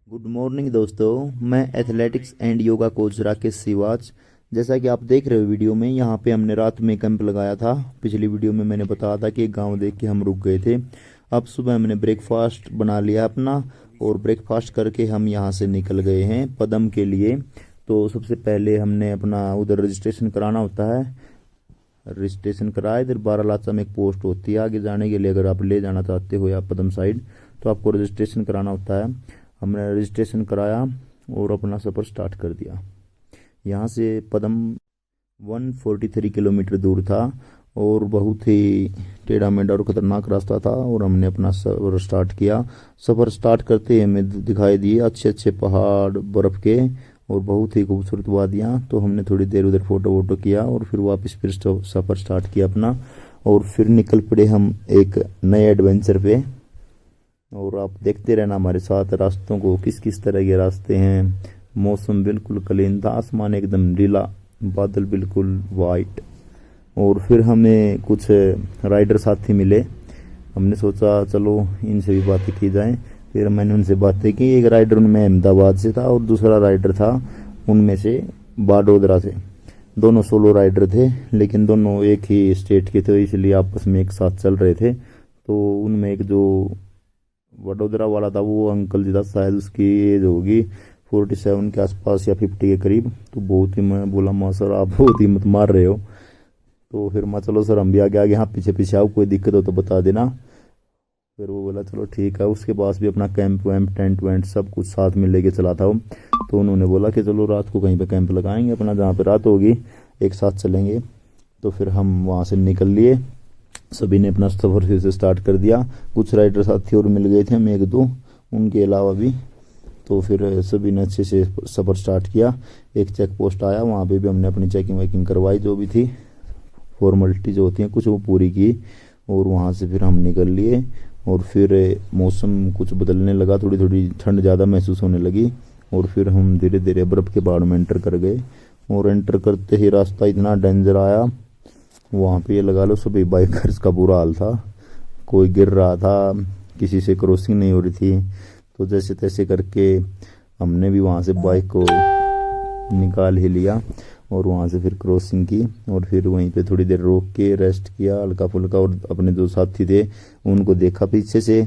Good morning दोस्तों। मैं athletics and yoga coach Rakesh Siwach. जैसा कि आप देख रहे हो वीडियो में, यहाँ पे हमने रात में कैंप लगाया था। पिछली वीडियो में मैंने बताया था कि एक गांव देख के हम रुक गए थे। अब सुबह हमने ब्रेकफास्ट बना लिया अपना, और ब्रेकफास्ट करके हम यहाँ से निकल गए हैं पदम के लिए। तो सबसे पहले हमने अपना उधर रजिस्ट्रेशन कराना होता है। रजिस्ट्रेशन कराया, इधर बारालाचा में एक पोस्ट होती है आगे जाने के लिए। अगर आप ले जाना चाहते हो या पदम साइड, तो आपको रजिस्ट्रेशन कराना होता है। हमने रजिस्ट्रेशन कराया और अपना सफ़र स्टार्ट कर दिया। यहाँ से पदम 143 किलोमीटर दूर था और बहुत ही टेढ़ा मेढ़ा और ख़तरनाक रास्ता था, और हमने अपना सफ़र स्टार्ट किया। सफ़र स्टार्ट करते ही हमें दिखाई दिए अच्छे अच्छे पहाड़ बर्फ़ के और बहुत ही खूबसूरत वादियाँ। तो हमने थोड़ी देर उधर फ़ोटो वोटो किया और फिर वापस फिर सफ़र स्टार्ट किया अपना, और फिर निकल पड़े हम एक नए एडवेंचर पे। और आप देखते रहना हमारे साथ रास्तों को, किस किस तरह के रास्ते हैं। मौसम बिल्कुल क्लीन था, आसमान एकदम नीला, बादल बिल्कुल वाइट। और फिर हमें कुछ राइडर साथी मिले। हमने सोचा चलो इनसे भी बातें की जाएं। फिर मैंने उनसे बातें की। एक राइडर उनमें अहमदाबाद से था और दूसरा राइडर था उनमें से बाडोदरा से। दोनों सोलो राइडर थे, लेकिन दोनों एक ही स्टेट के थे, इसलिए आपस में एक साथ चल रहे थे। तो उनमें एक जो वडोदरा वाला था, वो अंकल जी था, शायद उसकी एज होगी 47 के आसपास या 50 के करीब। तो बहुत ही, मैं बोला माँ सर आप बहुत हिम्मत मार रहे हो। तो फिर मैं चलो सर हम भी आगे आगे, हाँ पीछे पीछे आओ, कोई दिक्कत हो तो बता देना। फिर वो बोला चलो ठीक है। उसके पास भी अपना कैंप वैम्प टेंट वेंट सब कुछ साथ में लेके चला था वो। तो उन्होंने बोला कि चलो रात को कहीं पे कैंप लगाएंगे अपना, जहाँ पे रात होगी एक साथ चलेंगे। तो फिर हम वहाँ से निकल लिए। सभी ने अपना सफ़र फिर से स्टार्ट कर दिया। कुछ राइडर साथी और मिल गए थे हमें, एक दो, उनके अलावा भी। तो फिर सभी ने अच्छे से सफ़र स्टार्ट किया। एक चेक पोस्ट आया, वहाँ पे भी हमने अपनी चेकिंग वेकिंग करवाई, जो भी थी फॉर्मेलिटी जो होती हैं कुछ, वो पूरी की। और वहाँ से फिर हम निकल लिए। और फिर मौसम कुछ बदलने लगा, थोड़ी थोड़ी ठंड ज़्यादा महसूस होने लगी। और फिर हम धीरे धीरे बर्फ़ के पहाड़ में एंटर कर गए। और एंटर करते ही रास्ता इतना डेंजर आया, वहाँ पे ये लगा लो सभी बाइकर्स का बुरा हाल था। कोई गिर रहा था, किसी से क्रॉसिंग नहीं हो रही थी। तो जैसे तैसे करके हमने भी वहाँ से बाइक को निकाल ही लिया और वहाँ से फिर क्रॉसिंग की। और फिर वहीं पे थोड़ी देर रोक के रेस्ट किया हल्का फुल्का। और अपने जो साथी थे उनको देखा पीछे से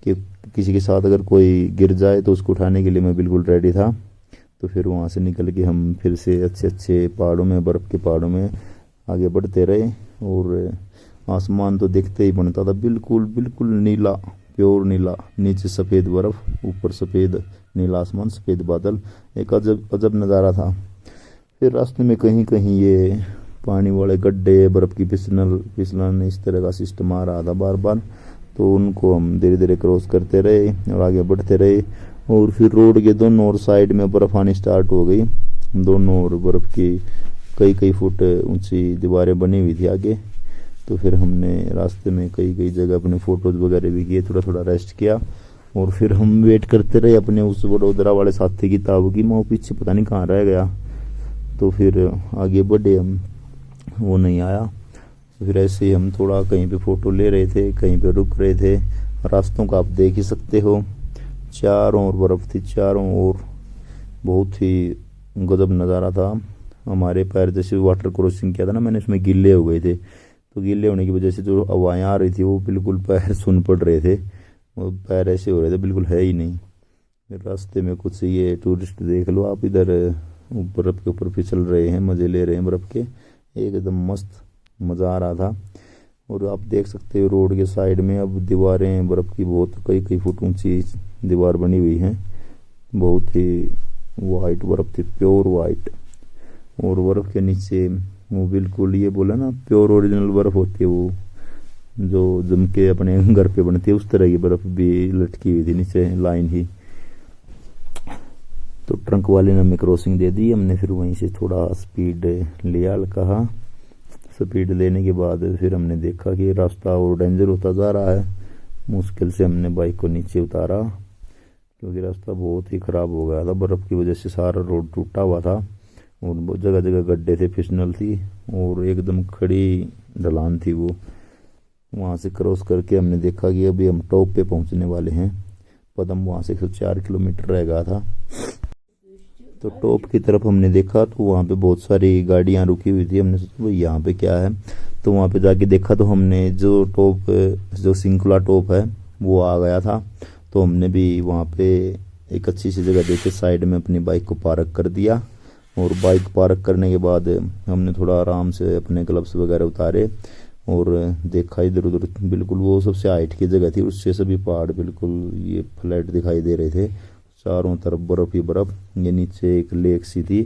कि किसी के साथ अगर कोई गिर जाए तो उसको उठाने के लिए मैं बिल्कुल रेडी था। तो फिर वहाँ से निकल के हम फिर से अच्छे अच्छे पहाड़ों में, बर्फ़ के पहाड़ों में आगे बढ़ते रहे। और आसमान तो देखते ही बनता था बिल्कुल बिल्कुल नीला, प्योर नीला। नीचे सफ़ेद बर्फ़, ऊपर सफ़ेद नीला आसमान, सफ़ेद बादल, एक अजब अजब नज़ारा था। फिर रास्ते में कहीं कहीं ये पानी वाले गड्ढे, बर्फ़ की फिसलन इस तरह का सिस्टम आ रहा था बार बार। तो उनको हम धीरे धीरे क्रॉस करते रहे और आगे बढ़ते रहे। और फिर रोड के दोनों ओर साइड में बर्फ़ आनी स्टार्ट हो गई। दोनों ओर बर्फ़ की कई कई फुट ऊंची दीवारें बनी हुई थी आगे। तो फिर हमने रास्ते में कई कई जगह अपने फ़ोटोज़ वगैरह भी किए, थोड़ा थोड़ा रेस्ट किया। और फिर हम वेट करते रहे अपने उस वडोदरा वाले साथी की ताऊ की। मैं वो पीछे पता नहीं कहाँ रह गया। तो फिर आगे बढ़े हम, वो नहीं आया। तो फिर ऐसे ही हम थोड़ा कहीं पे फ़ोटो ले रहे थे, कहीं पे रुक रहे थे। रास्तों का आप देख ही सकते हो, चारों ओर बर्फ़ थी, चारों ओर बहुत ही गजब नज़ारा था। हमारे पैर जैसे वाटर क्रॉसिंग किया था ना मैंने, उसमें गीले हो गए थे। तो गीले होने की वजह से जो हवाएं आ रही थी वो बिल्कुल पैर सुन पड़ रहे थे। वो पैर ऐसे हो रहे थे बिल्कुल है ही नहीं। फिर रास्ते में कुछ ये टूरिस्ट देख लो आप, इधर बर्फ़ के ऊपर फिसल रहे हैं, मज़े ले रहे हैं बर्फ़ के, एकदम मस्त मज़ा आ रहा था। और आप देख सकते हो रोड के साइड में अब दीवारें बर्फ़ की बहुत कई कई फुट ऊंची दीवार बनी हुई हैं। बहुत ही वाइट बर्फ़ थी, प्योर वाइट। और बर्फ़ के नीचे वो बिल्कुल, ये बोला ना प्योर ओरिजिनल बर्फ़ होती है, वो जो जम के अपने घर पे बनती है, उस तरह की बर्फ़ भी लटकी हुई थी नीचे लाइन ही। तो ट्रंक वाले ने हमें क्रॉसिंग दे दी। हमने फिर वहीं से थोड़ा स्पीड लिया हल्का। स्पीड लेने के बाद फिर हमने देखा कि रास्ता और डेंजर होता जा रहा है। मुश्किल से हमने बाइक को नीचे उतारा, क्योंकि रास्ता बहुत ही ख़राब हो गया था। बर्फ़ की वजह से सारा रोड टूटा हुआ था और जगह जगह गड्ढे थे, फिसलन थी और एकदम खड़ी ढलान थी वो। वहाँ से क्रॉस करके हमने देखा कि अभी हम टॉप पे पहुँचने वाले हैं। पदम वहाँ से 104 किलोमीटर रह गया था। तो टॉप की तरफ हमने देखा तो वहाँ पे बहुत सारी गाड़ियाँ रुकी हुई थी। हमने सोचा भाई यहाँ पे क्या है, तो वहाँ पे जाके देखा तो हमने जो टॉप, जो सिंकुला टॉप है वो आ गया था। तो हमने भी वहाँ पे एक अच्छी सी जगह देख के साइड में अपनी बाइक को पार्क कर दिया। और बाइक पार्क करने के बाद हमने थोड़ा आराम से अपने ग्लव्स वगैरह उतारे और देखा इधर उधर। बिल्कुल वो सबसे हाइट की जगह थी, उससे सभी पहाड़ बिल्कुल ये फ्लैट दिखाई दे रहे थे, चारों तरफ बर्फ ही बर्फ। ये नीचे एक लेक सी थी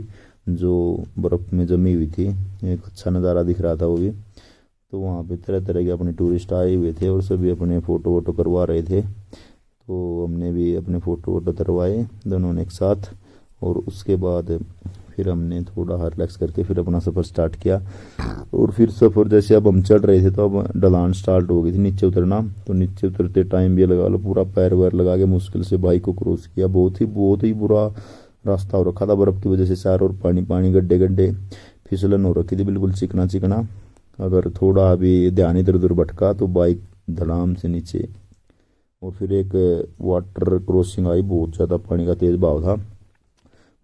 जो बर्फ में जमी हुई थी, एक अच्छा नज़ारा दिख रहा था वो भी। तो वहाँ पे तरह तरह के अपने टूरिस्ट आए हुए थे और सभी अपने फ़ोटो वोटो करवा रहे थे। तो हमने भी अपने फ़ोटो वोटो करवाए दोनों ने एक साथ। और उसके बाद फिर हमने थोड़ा रिलैक्स करके फिर अपना सफ़र स्टार्ट किया। और फिर सफ़र जैसे अब हम चढ़ रहे थे तो अब ढलान स्टार्ट हो गई थी नीचे उतरना। तो नीचे उतरते टाइम भी लगा लो, पूरा पैर वैर लगा के मुश्किल से बाइक को क्रॉस किया। बहुत ही बुरा रास्ता हो रखा था बर्फ़ की वजह से, चारों ओर पानी पानी, गड्ढे गड्ढे, फिसलन हो रखी थी बिल्कुल चिकना चिकना। अगर थोड़ा भी ध्यान इधर उधर भटका तो बाइक धड़ाम से नीचे। और फिर एक वाटर क्रॉसिंग आई, बहुत ज़्यादा पानी का तेज़ बहाव था।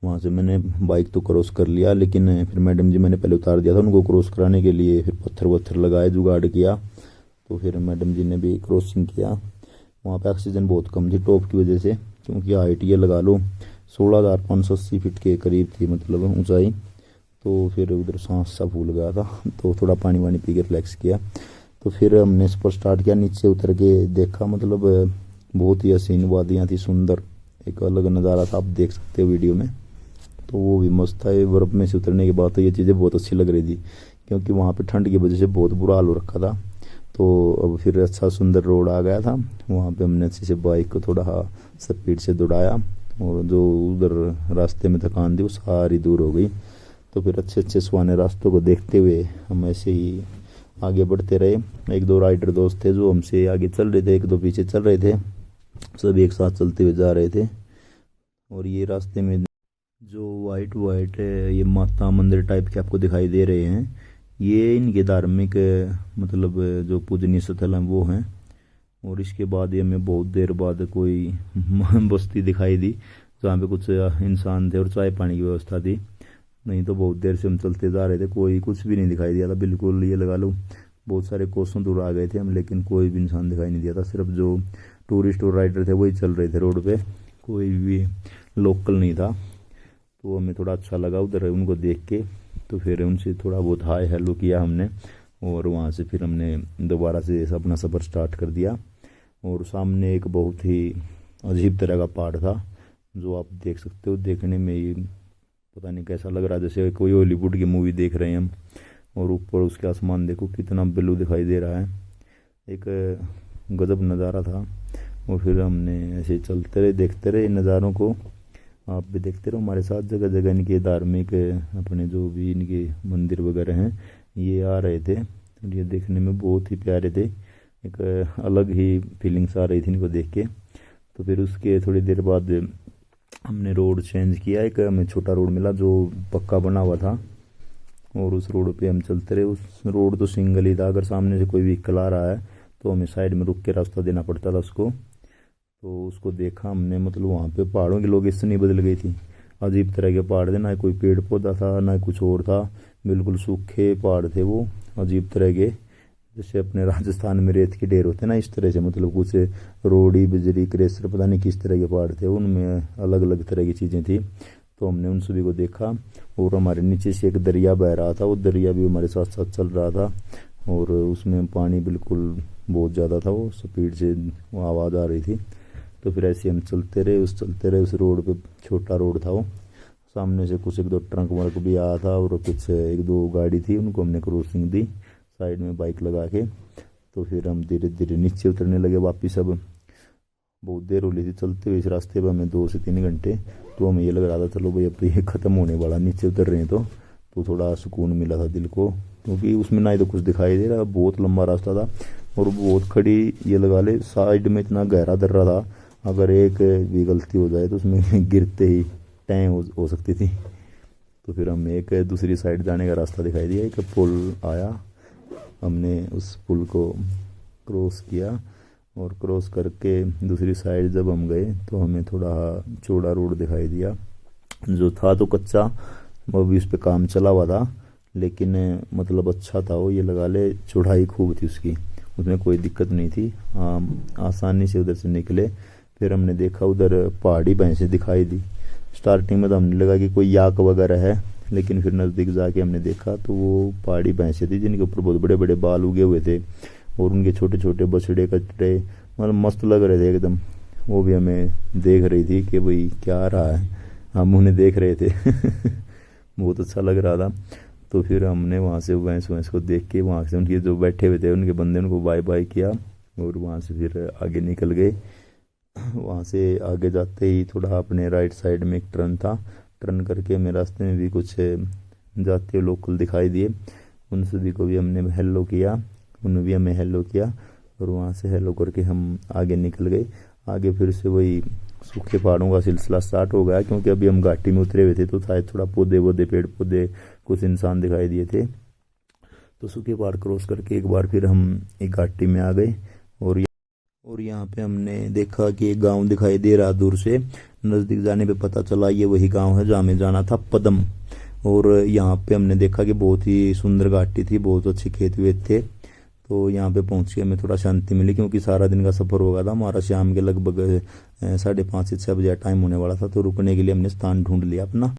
वहाँ से मैंने बाइक तो क्रॉस कर लिया, लेकिन फिर मैडम जी मैंने पहले उतार दिया था उनको क्रॉस कराने के लिए। फिर पत्थर वत्थर लगाए, जुगाड़ किया, तो फिर मैडम जी ने भी क्रॉसिंग किया। वहाँ पे ऑक्सीजन बहुत कम थी टॉप की वजह से, क्योंकि हाइट ये लगा लो 16,580 फीट के करीब थी, मतलब ऊंचाई। तो फिर उधर सांस सा फूल गया था, तो थोड़ा पानी वानी पी के रिलैक्स किया। तो फिर हमने इस पर स्टार्ट किया, नीचे उतर के देखा, मतलब बहुत ही हसीन वादियाँ थी, सुंदर एक अलग नज़ारा था, आप देख सकते हो वीडियो में। तो वो भी मस्त था। बर्फ़ में से उतरने के बाद तो ये चीज़ें बहुत अच्छी लग रही थी, क्योंकि वहाँ पे ठंड की वजह से बहुत बुरा हाल हो रखा था। तो अब फिर अच्छा सुंदर रोड आ गया था, वहाँ पे हमने अच्छे से बाइक को थोड़ा स्पीड से दौड़ाया और जो उधर रास्ते में थकान थी वो सारी दूर हो गई। तो फिर अच्छे अच्छे सुहाने रास्तों को देखते हुए हम ऐसे ही आगे बढ़ते रहे। एक दो राइडर दोस्त थे जो हमसे आगे चल रहे थे, एक दो पीछे चल रहे थे, सब एक साथ चलते हुए जा रहे थे। और ये रास्ते में जो वाइट वाइट ये माता मंदिर टाइप के आपको दिखाई दे रहे हैं, ये इनके धार्मिक मतलब जो पूजनीय स्थल हैं वो हैं। और इसके बाद ये हमें बहुत देर बाद कोई बस्ती दिखाई दी जहाँ पे कुछ इंसान थे और चाय पानी की व्यवस्था थी। नहीं तो बहुत देर से हम चलते जा रहे थे, कोई कुछ भी नहीं दिखाई दिया था बिल्कुल। ये लगा लो बहुत सारे कोसों दूर आ गए थे हम, लेकिन कोई भी इंसान दिखाई नहीं दिया था। सिर्फ जो टूरिस्ट और राइडर थे वही चल रहे थे रोड पे, कोई भी लोकल नहीं था। तो हमें थोड़ा अच्छा लगा उधर उनको देख के। तो फिर उनसे थोड़ा बहुत हाय हेलो किया हमने, और वहाँ से फिर हमने दोबारा से अपना सफ़र स्टार्ट कर दिया। और सामने एक बहुत ही अजीब तरह का पहाड़ था जो आप देख सकते हो, देखने में ही पता नहीं कैसा लग रहा है, जैसे कोई हॉलीवुड की मूवी देख रहे हैं हम। और ऊपर उसके आसमान देखो कितना ब्लू दिखाई दे रहा है, एक गजब नज़ारा था। और फिर हमने ऐसे चलते रहे, देखते रहे इन नज़ारों को। आप भी देखते रहो हमारे साथ, जगह जगह इनके धार्मिक अपने जो भी इनके मंदिर वगैरह हैं ये आ रहे थे। और ये देखने में बहुत ही प्यारे थे, एक अलग ही फीलिंग्स आ रही थी इनको देख के। तो फिर उसके थोड़ी देर बाद हमने रोड चेंज किया, एक हमें छोटा रोड मिला जो पक्का बना हुआ था, और उस रोड पे हम चलते रहे। उस रोड तो सिंगल ही था, अगर सामने से कोई व्हीकल आ रहा है तो हमें साइड में रुक के रास्ता देना पड़ता था उसको। तो उसको देखा हमने, मतलब वहाँ पे पहाड़ों की लोकेशन ही बदल गई थी, अजीब तरह के पहाड़ थे, ना कोई पेड़ पौधा था ना कुछ और था, बिल्कुल सूखे पहाड़ थे वो, अजीब तरह के, जैसे अपने राजस्थान में रेत के ढेर होते हैं ना, इस तरह से, मतलब कुछ रोडी बिजली क्रेशर पता नहीं किस तरह के पहाड़ थे, उनमें अलग अलग तरह की चीज़ें थी। तो हमने उन सभी को देखा। और हमारे नीचे से एक दरिया बह रहा था, वो दरिया भी हमारे साथ साथ चल रहा था, और उसमें पानी बिल्कुल बहुत ज़्यादा था, वो स्पीड से वो आवाज़ आ रही थी। तो फिर ऐसे हम चलते रहे उस रोड पे, छोटा रोड था वो, सामने से कुछ एक दो ट्रक वर्क भी आया था और कुछ एक दो गाड़ी थी, उनको हमने क्रॉसिंग दी साइड में बाइक लगा के। तो फिर हम धीरे धीरे नीचे उतरने लगे वापिस। अब बहुत देर हो रही थी चलते हुए इस रास्ते पर हमें, 2 से 3 घंटे। तो हमें ये लग रहा था चलो भाई अब तो ये ख़त्म होने वाला, नीचे उतर रहे हैं। तो थोड़ा सुकून मिला था दिल को, क्योंकि उसमें ना ही तो कुछ दिखाई दे रहा, बहुत लंबा रास्ता था और बहुत खड़ी, ये लगा ले साइड में इतना गहरा दर्रा था, अगर एक भी गलती हो जाए तो उसमें गिरते ही टैं हो सकती थी। तो फिर हमें एक दूसरी साइड जाने का रास्ता दिखाई दिया, एक पुल आया, हमने उस पुल को क्रॉस किया और क्रॉस करके दूसरी साइड जब हम गए तो हमें थोड़ा चौड़ा रोड दिखाई दिया। जो था तो कच्चा, वो भी उस पर काम चला हुआ था, लेकिन मतलब अच्छा था वो, ये लगा ले चौड़ाई खूब थी उसकी, उसमें कोई दिक्कत नहीं थी। आसानी से उधर से निकले। फिर हमने देखा उधर पहाड़ी भैंसें दिखाई दी। स्टार्टिंग में तो हमने लगा कि कोई याक वगैरह है, लेकिन फिर नज़दीक जाके हमने देखा तो वो पहाड़ी भैंसें थी जिनके ऊपर बहुत बड़े बड़े बाल उगे हुए थे, और उनके छोटे छोटे बछड़े कचड़े मतलब मस्त लग रहे थे एकदम। वो भी हमें देख रही थी कि भाई क्या आ रहा है, हम उन्हें देख रहे थे। बहुत अच्छा लग रहा था। तो फिर हमने वहाँ से भैंस वैंस को देख के वहाँ से उनके जो बैठे हुए थे उनके बंदे, उनको बाय बाय किया और वहाँ से फिर आगे निकल गए। वहाँ से आगे जाते ही थोड़ा अपने राइट साइड में एक टर्न था, टर्न करके हमें रास्ते में भी कुछ जाते लोकल दिखाई दिए, उन सभी को भी हमने हेलो किया, उन्होंने भी हमें हेलो किया, और वहाँ से हेलो करके हम आगे निकल गए। आगे फिर से वही सूखे पहाड़ों का सिलसिला स्टार्ट हो गया, क्योंकि अभी हम घाटी में उतरे हुए थे तो शायद थोड़ा पौधे वौधे पेड़ पौधे कुछ इंसान दिखाई दिए थे। तो सूखे पहाड़ क्रॉस करके एक बार फिर हम एक घाटी में आ गए, और यहाँ पे हमने देखा कि एक गांव दिखाई दे रहा दूर से। नज़दीक जाने पे पता चला ये वही गांव है जहाँ हमें जाना था, पदम। और यहाँ पे हमने देखा कि बहुत ही सुंदर घाटी थी, बहुत अच्छे खेत वेत थे। तो यहाँ पे पहुँच के हमें थोड़ा शांति मिली, क्योंकि सारा दिन का सफ़र हो गया था हमारा। शाम के लगभग 5:30 से 6 बजे टाइम होने वाला था, तो रुकने के लिए हमने स्थान ढूंढ लिया अपना।